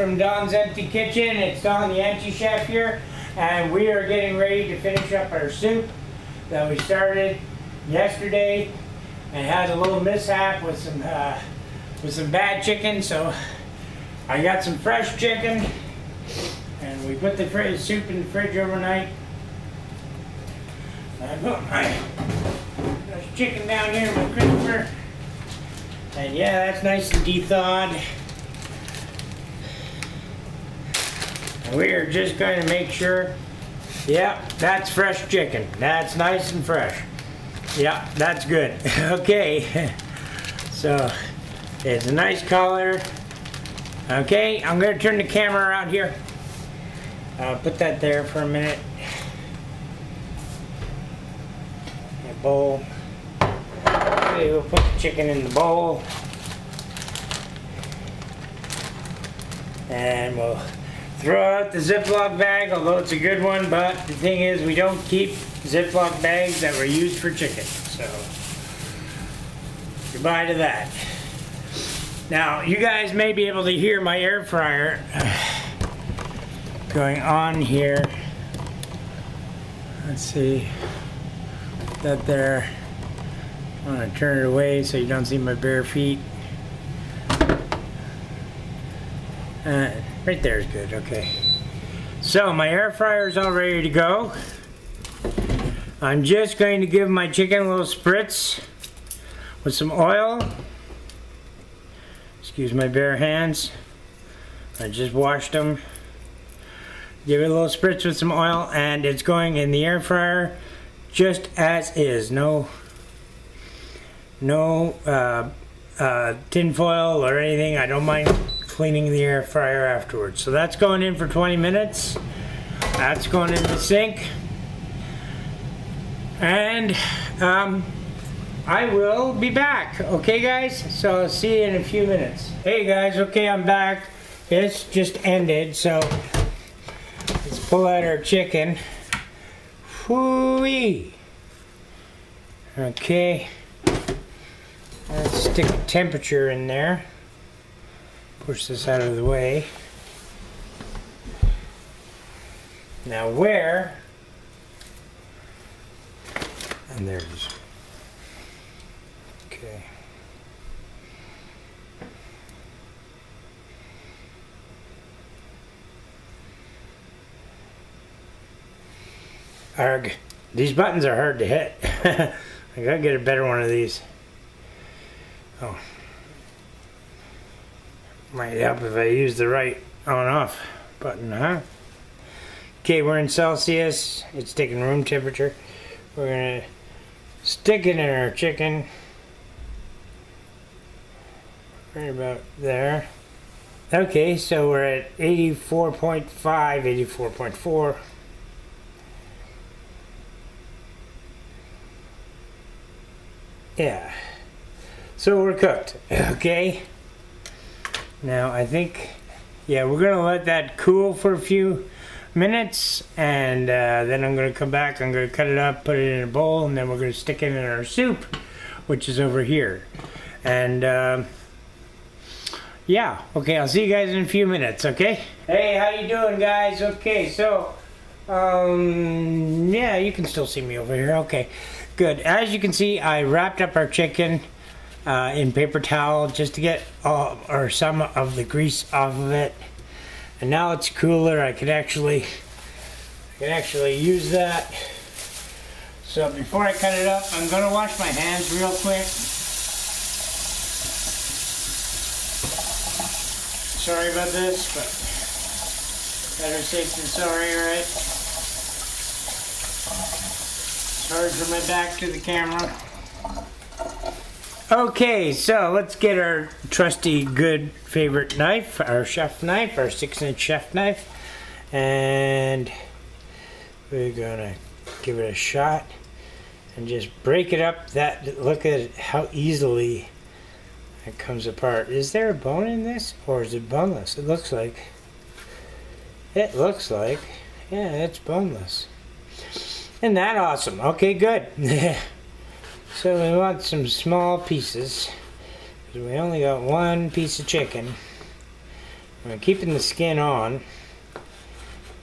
from Don's Empty Kitchen. It's Don the Empty Chef here, and we are getting ready to finish up our soup that we started yesterday and had a little mishap with some bad chicken. So I got some fresh chicken, and we put the soup in the fridge overnight. I put my fresh chicken down here in my crisper, and yeah, that's nice and de-thawed. We are just going to make sure, yeah, that's fresh chicken. That's nice and fresh. Yeah, that's good. Okay, so it's a nice color. Okay, I'm going to turn the camera around here. I'll put that there for a minute. A bowl. Okay, we'll put the chicken in the bowl. And we'll throw out the Ziploc bag, although it's a good one, but the thing is we don't keep Ziploc bags that were used for chicken, so goodbye to that. Now, you guys may be able to hear my air fryer going on here. Let's see, that there. I'm gonna turn it away so you don't see my bare feet. Right there is good, okay. So my air fryer is all ready to go. I'm just going to give my chicken a little spritz with some oil. Excuse my bare hands. I just washed them. Give it a little spritz with some oil, and it's going in the air fryer just as is. No tin foil or anything. I don't mind cleaning the air fryer afterwards. So that's going in for 20 minutes. That's going in the sink. And I will be back. Okay, guys? So I'll see you in a few minutes. Hey, guys. Okay, I'm back. This just ended, so let's pull out our chicken. Whoo-wee. Okay. Let's stick a temperature in there. Push this out of the way. Now where? And there it is. Okay. Arg. These buttons are hard to hit. I gotta get a better one of these. Oh. Might help if I use the right on-off button, huh? Okay, we're in Celsius. It's taking room temperature. We're gonna stick it in our chicken. Right about there. Okay, so we're at 84.5, 84.4. Yeah. So we're cooked, okay? Now I think, yeah, we're gonna let that cool for a few minutes, and then I'm gonna come back, I'm gonna cut it up, put it in a bowl, and then we're gonna stick it in our soup, which is over here. And yeah, okay, I'll see you guys in a few minutes, okay? Hey, how you doing, guys? Okay, so yeah, you can still see me over here. Okay, good. As you can see, I wrapped up our chicken in paper towel just to get all or some of the grease off of it, and now it's cooler. I can actually use that. So before I cut it up, I'm gonna wash my hands real quick. Sorry about this, but better safe than sorry, right? Sorry for my back to the camera. Okay, so let's get our trusty good favorite knife, our chef knife, our 6-inch chef knife, and we're gonna give it a shot and just break it up. Look at how easily it comes apart. Is there a bone in this, or is it boneless? It looks like, yeah, it's boneless. Isn't that awesome? Okay, good. So we want some small pieces, because we only got one piece of chicken. I'm keeping the skin on.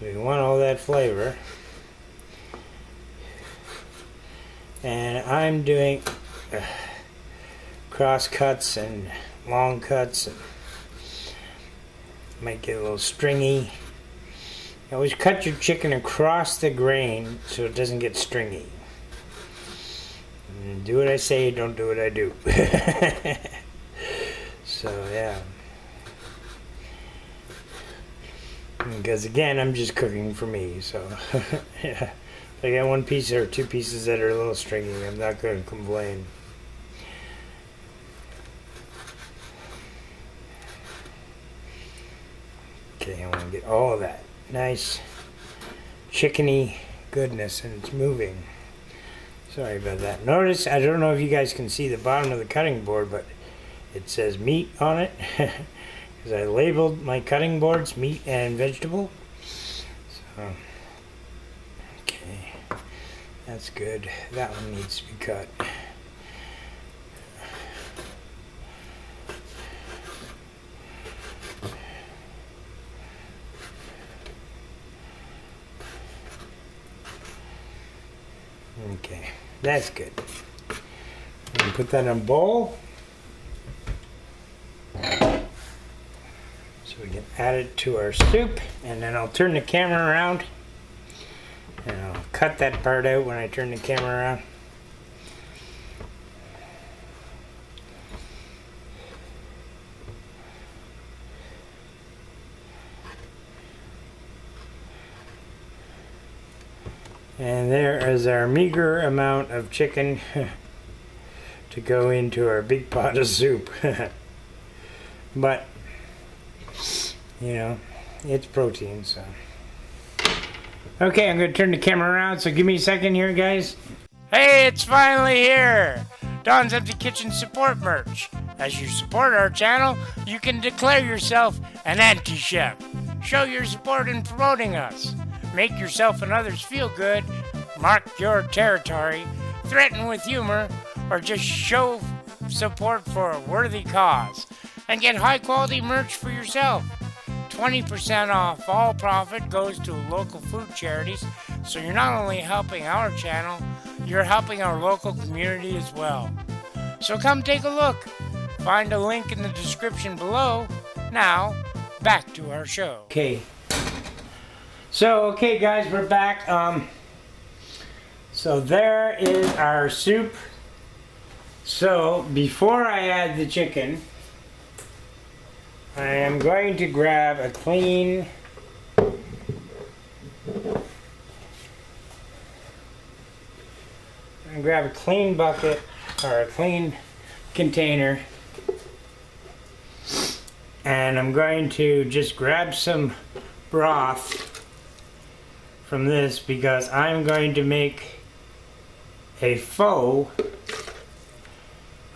We want all that flavor. And I'm doing cross cuts and long cuts. And might get a little stringy. Always cut your chicken across the grain so it doesn't get stringy. And do what I say, don't do what I do. So yeah. Because again, I'm just cooking for me, so yeah. If I got one piece or two pieces that are a little stringy, I'm not going to complain. Okay, I want to get all of that nice chickeny goodness, and it's moving. Sorry about that. Notice, I don't know if you guys can see the bottom of the cutting board, but it says meat on it. Because I labeled my cutting boards meat and vegetable. So, okay, that's good. That one needs to be cut. Okay, that's good. I'm gonna put that in a bowl. So we can add it to our soup, and then I'll turn the camera around and I'll cut that part out when I turn the camera around. And there is our meager amount of chicken to go into our big pot of soup. But, you know, it's protein, so. Okay, I'm going to turn the camera around, so give me a second here, guys. Hey, it's finally here! Don's Empty Kitchen support merch. As you support our channel, you can declare yourself an anti-chef. Show your support in promoting us. Make yourself and others feel good, mark your territory, threaten with humor, or just show support for a worthy cause. And get high-quality merch for yourself. 20% off all profit goes to local food charities, so you're not only helping our channel, you're helping our local community as well. So come take a look. Find a link in the description below. Now, back to our show. Okay. So, okay guys, we're back. So there is our soup. So, before I add the chicken, I am going to grab a clean bucket or a clean container, and I'm going to just grab some broth from this because I'm going to make a pho,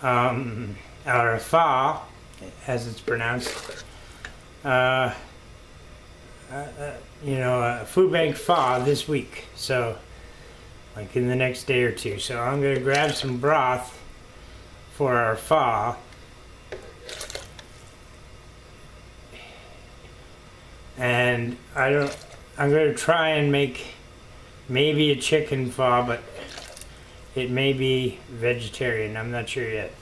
or a pho, as it's pronounced. You know, a FoodBank pho this week. So, like in the next day or two. So I'm going to grab some broth for our pho. And I'm going to try and make maybe a chicken pho, but it may be vegetarian. I'm not sure yet.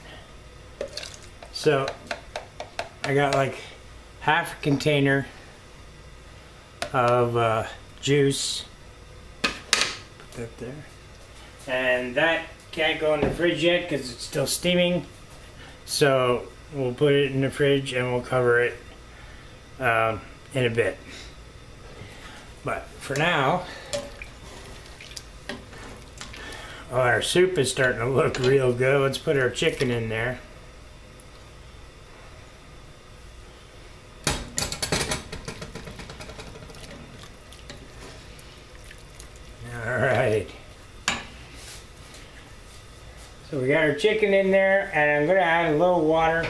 So I got like half a container of juice. Put that there. And that can't go in the fridge yet because it's still steaming. So we'll put it in the fridge and we'll cover it in a bit. But for now, our soup is starting to look real good. Let's put our chicken in there. Alright. So we got our chicken in there, and I'm going to add a little water.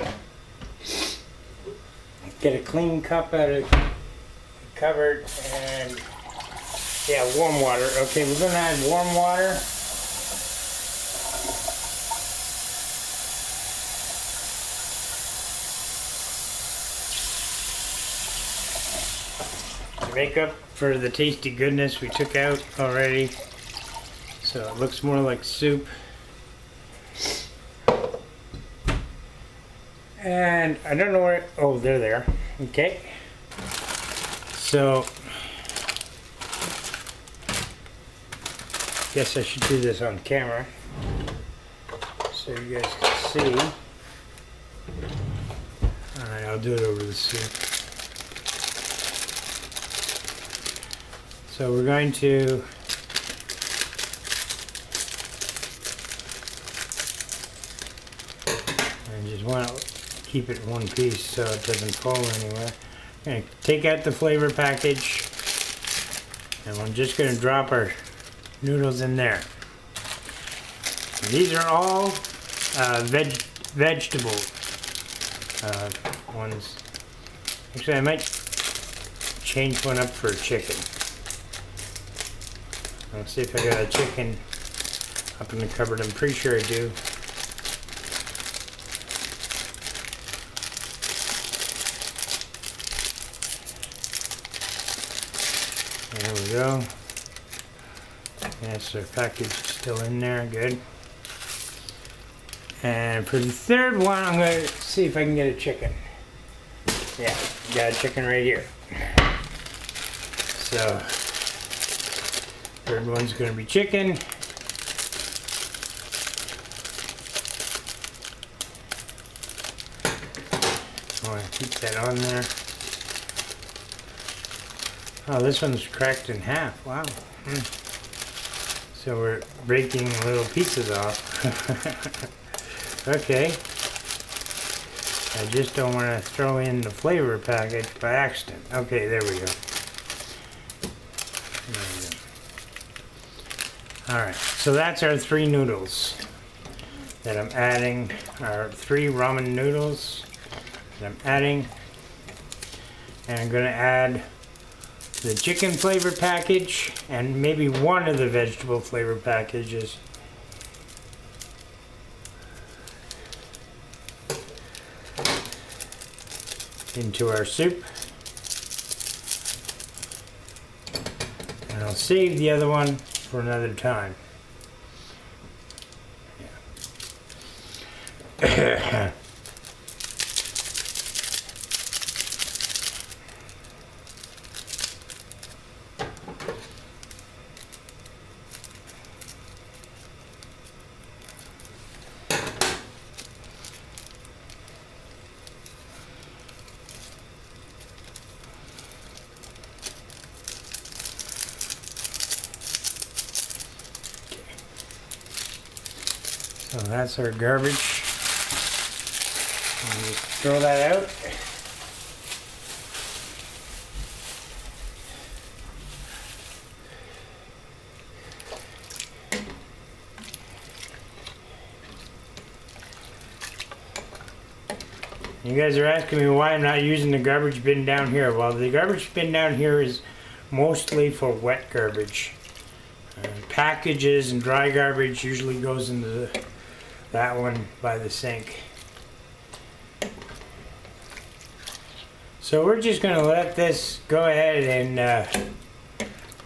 Get a clean cup out of the cupboard, and yeah, warm water. Okay, we're going to add warm water. make up for the tasty goodness we took out already. So it looks more like soup. And I don't know where, oh, they're there. Okay. So, guess I should do this on camera so you guys can see. Alright, I'll do it over the soup. So we're going to just want to keep it in one piece so it doesn't fall anywhere. I'm going to take out the flavor package and we're just going to drop our noodles in there. And these are all vegetable ones. Actually, I might change one up for chicken. I'll see if I got a chicken up in the cupboard. I'm pretty sure I do. There we go. Yes, our package is still in there. Good. And for the third one, I'm going to see if I can get a chicken. Yeah, got a chicken right here. So, third one's going to be chicken. I want to keep that on there. Oh, this one's cracked in half. Wow. So we're breaking little pieces off. Okay. I just don't want to throw in the flavor package by accident. Okay, there we go. Alright, so that's our 3 noodles that I'm adding. Our 3 ramen noodles that I'm adding. And I'm going to add the chicken flavor package and maybe one of the vegetable flavor packages. Into our soup. And I'll save the other one for another time. Yeah. So that's our garbage. I'll just throw that out. You guys are asking me why I'm not using the garbage bin down here. Well, the garbage bin down here is mostly for wet garbage. Packages and dry garbage usually goes into that one by the sink. So we're just going to let this go ahead and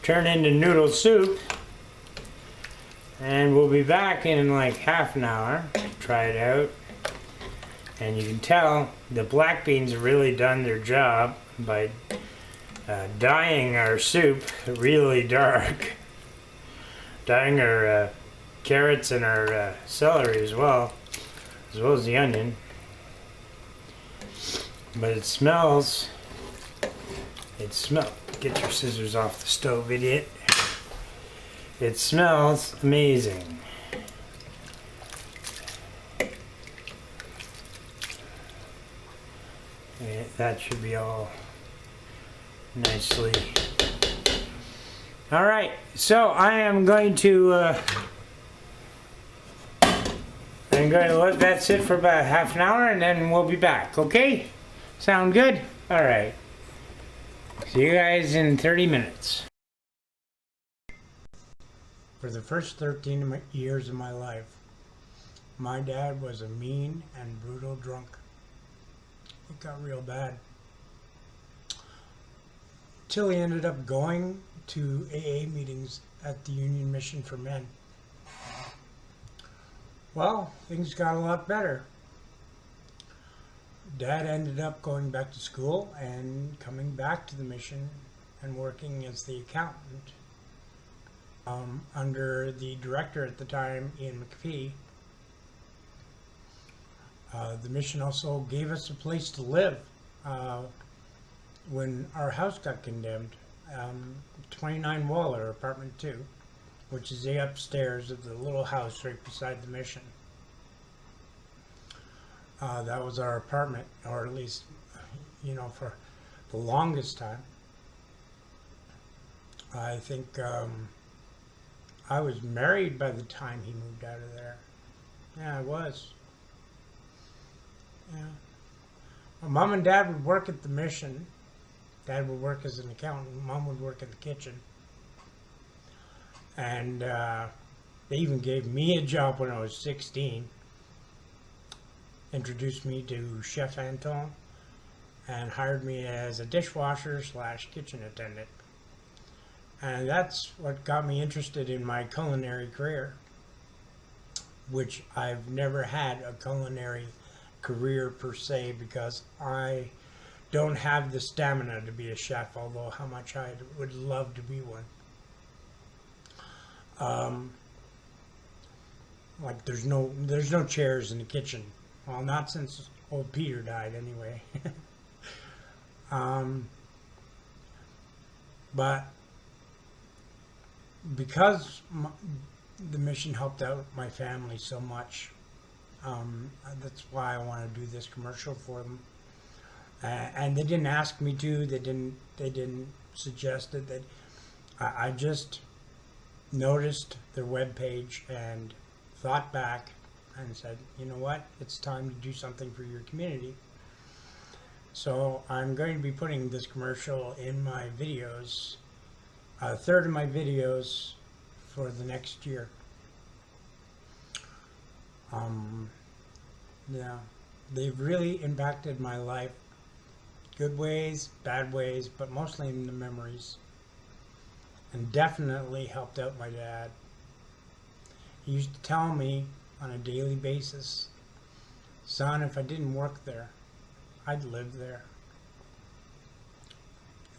turn into noodle soup. And we'll be back in like half an hour to try it out. And you can tell the black beans have really done their job by dyeing our soup really dark. Dyeing our carrots and our celery as well as the onion. But it smells, get your scissors off the stove, idiot. It smells amazing. And that should be all nicely. Alright, so I am going to let that sit for about half an hour and then we'll be back, okay? Sound good? Alright. See you guys in 30 minutes. For the first 13 years of my life, my dad was a mean and brutal drunk. It got real bad. till he ended up going to AA meetings at the Union Mission for Men. Well, things got a lot better. Dad ended up going back to school and coming back to the mission and working as the accountant under the director at the time, Ian McPhee. The mission also gave us a place to live when our house got condemned. 29 Waller, apartment 2, which is the upstairs of the little house right beside the mission. That was our apartment, or at least, you know, for the longest time. I think I was married by the time he moved out of there. Yeah, I was. Yeah. Well, Mom and Dad would work at the mission. Dad would work as an accountant. Mom would work in the kitchen. And they even gave me a job when I was 16. Introduced me to Chef Anton and hired me as a dishwasher / kitchen attendant. And that's what got me interested in my culinary career, which I've never had a culinary career per se, because I don't have the stamina to be a chef, although how much I would love to be one. Like there's no chairs in the kitchen. Well, not since old Peter died, anyway. But because the mission helped out my family so much, that's why I want to do this commercial for them. And they didn't ask me to. They didn't suggest it. That I just noticed their webpage and thought back and said, you know what, it's time to do something for your community. So I'm going to be putting this commercial in my videos, a third of my videos for the next year. Yeah, they've really impacted my life. Good ways, bad ways, but mostly in the memories. And definitely helped out my dad. He used to tell me on a daily basis, son, if I didn't work there, I'd live there.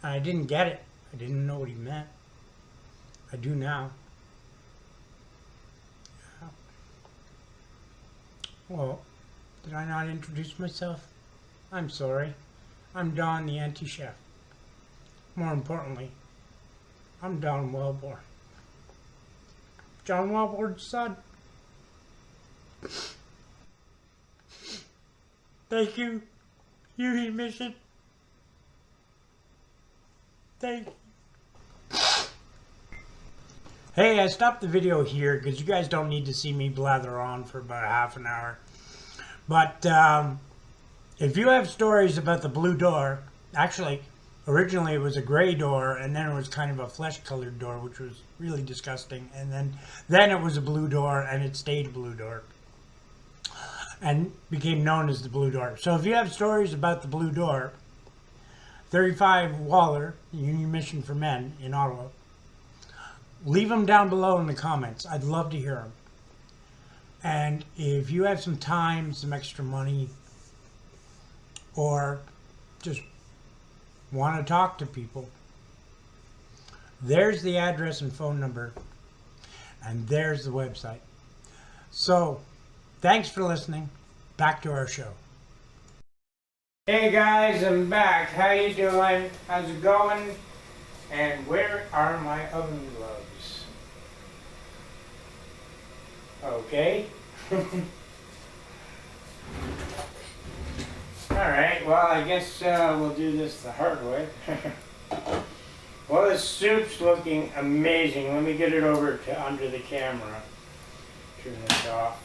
And I didn't get it. I didn't know what he meant. I do now. Yeah. Well, did I not introduce myself? I'm sorry. I'm Don the Anti-Chef. More importantly, I'm Don Wellborn. John Wellborn's son. Thank you, Union Mission. Thank you. Hey, I stopped the video here because you guys don't need to see me blather on for about half an hour. But if you have stories about the blue door, actually, originally it was a gray door, and then it was kind of a flesh-colored door, which was really disgusting. And then it was a blue door, and it stayed a blue door, and became known as the blue door. So if you have stories about the blue door, 35 Waller, Union Mission for Men in Ottawa, leave them down below in the comments. I'd love to hear them. And if you have some time, some extra money, or just want to talk to people, there's the address and phone number, and there's the website. So, thanks for listening. Back to our show. Hey guys, I'm back. How you doing? How's it going? And where are my oven gloves? Okay. Alright, well I guess we'll do this the hard way. Well, this soup's looking amazing. Let me get it over to under the camera. Turn this off.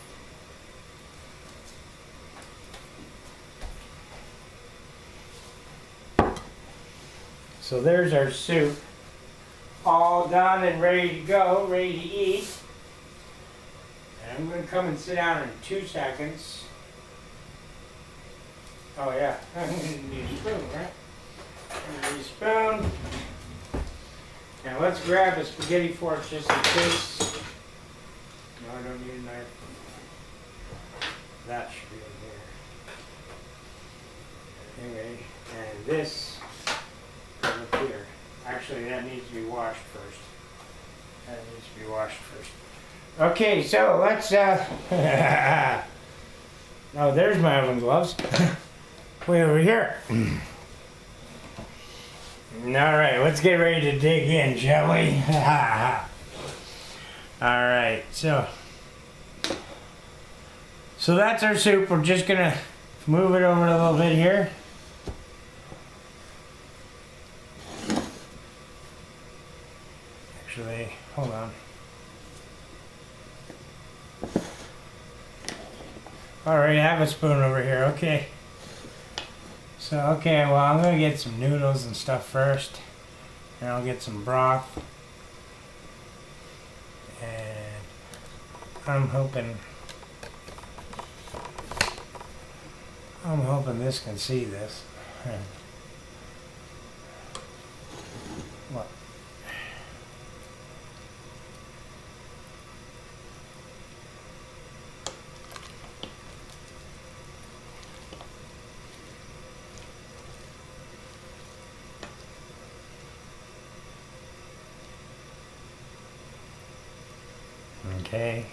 So there's our soup, all done and ready to go, ready to eat. And I'm going to come and sit down in 2 seconds. Oh yeah, I'm going to need a spoon, right? I'm going to need a spoon. Now let's grab a spaghetti fork just in case. No, I don't need a knife. That should be in here. Anyway, and this goes up here. Actually, that needs to be washed first. That needs to be washed first. Okay, so let's, oh, there's my oven gloves. Way over here. Alright, let's get ready to dig in, shall we? Alright, so that's our soup. We're just gonna move it over a little bit here. Actually, hold on. Alright, I have a spoon over here, okay. So, okay, well, I'm gonna get some noodles and stuff first. And I'll get some broth. And I'm hoping this can see this. What? Okay,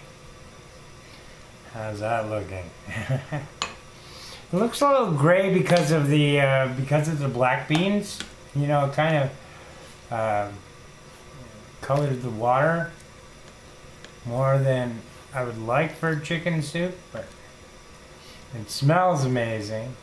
how's that looking? It looks a little gray because of the black beans. You know, it kind of colored the water more than I would like for chicken soup, but it smells amazing.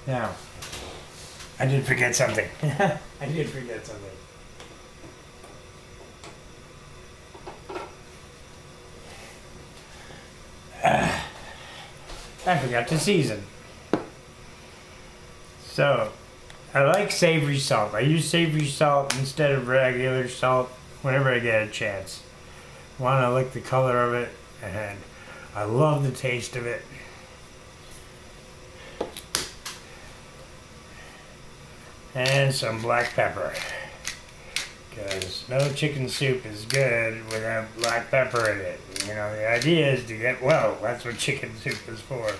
Now, I did forget something. I did forget something. I forgot to season. So, I like savory salt. I use savory salt instead of regular salt whenever I get a chance. I want to like the color of it, and I love the taste of it. And some black pepper, because no chicken soup is good without black pepper in it. You know, the idea is to get well. That's what chicken soup is for.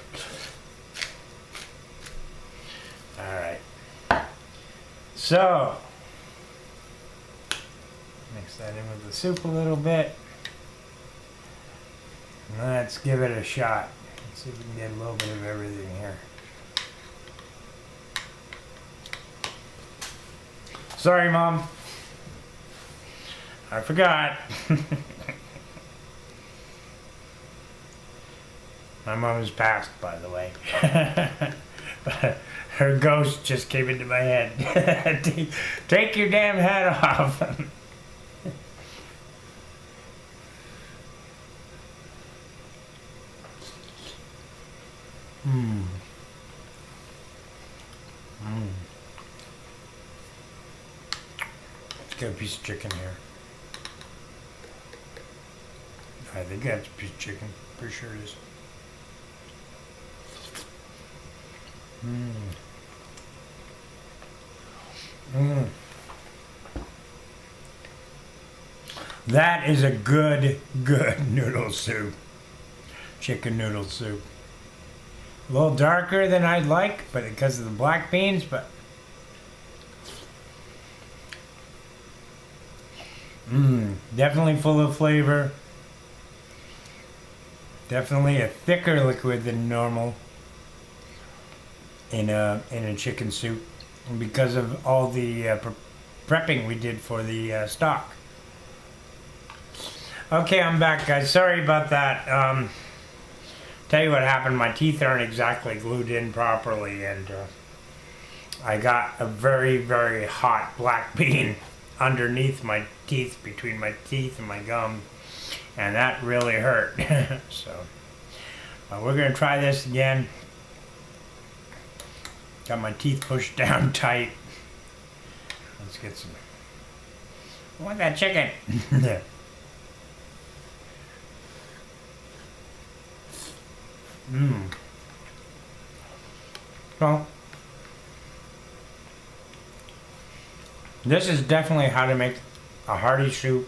Alright, so mix that in with the soup a little bit. Let's give it a shot. Let's see if we can get a little bit of everything here. Sorry, Mom. I forgot. My mom has passed, by the way. Her ghost just came into my head. Take your damn hat off. Mmm. Mmm. Got a piece of chicken here. I think that's a piece of chicken. Pretty sure it is. Mmm. Mmm. That is a good noodle soup. Chicken noodle soup. A little darker than I'd like, but because of the black beans, but definitely full of flavor. Definitely a thicker liquid than normal in a chicken soup, and because of all the prepping we did for the stock. Okay, I'm back, guys. Sorry about that. Tell you what happened. My teeth aren't exactly glued in properly, and I got a very hot black bean underneath my teeth, between my teeth and my gum, and that really hurt. So we're gonna try this again. Got my teeth pushed down tight. Let's get some I want that chicken. Well, this is definitely how to make a hearty soup.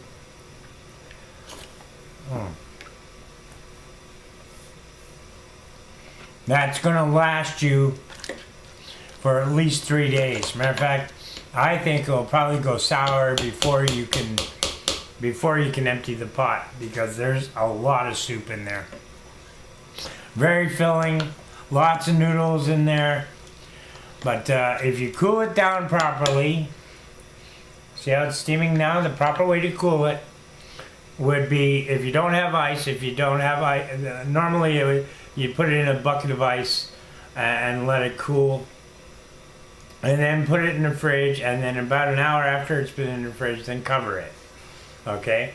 That's gonna last you for at least 3 days. Matter of fact, I think it'll probably go sour before you can empty the pot, because there's a lot of soup in there. Very filling, lots of noodles in there. But if you cool it down properly, see how it's steaming now? The proper way to cool it would be, if you don't have ice, normally you put it in a bucket of ice and let it cool. And then put it in the fridge, and then about an hour after it's been in the fridge, then cover it. Okay?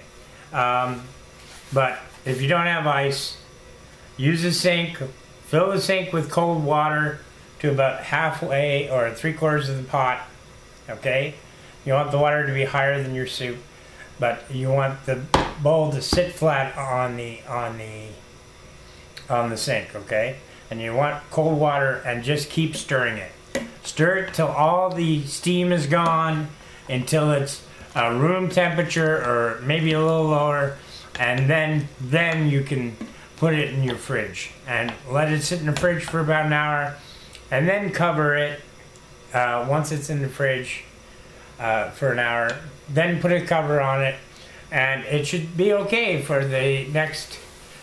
But if you don't have ice, use a sink, fill the sink with cold water to about halfway or 3/4 of the pot. Okay? You want the water to be higher than your soup, but you want the bowl to sit flat on the sink, okay? And you want cold water, and just keep stirring it. Stir it till all the steam is gone, until it's room temperature or maybe a little lower, and then you can put it in your fridge and let it sit in the fridge for about an hour, and then cover it once it's in the fridge for an hour. Then put a cover on it, and it should be okay for the next.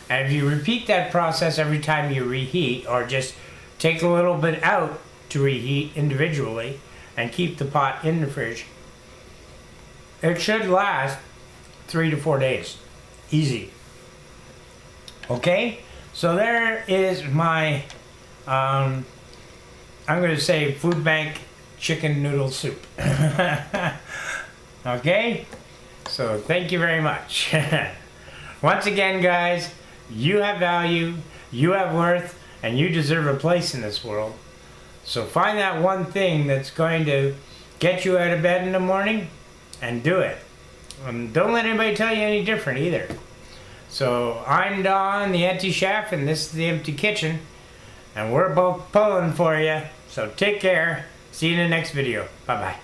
And if you repeat that process every time you reheat, or just take a little bit out to reheat individually and keep the pot in the fridge, it should last 3 to 4 days. Easy. Okay? So there is my, I'm going to say FoodBank chicken noodle soup. Okay? So thank you very much. Once again, guys, you have value, you have worth, and you deserve a place in this world. So find that one thing that's going to get you out of bed in the morning and do it. Don't let anybody tell you any different either. So I'm Don, the Empty Chef, and this is the Empty Kitchen. And we're both pulling for you. So take care. See you in the next video. Bye-bye.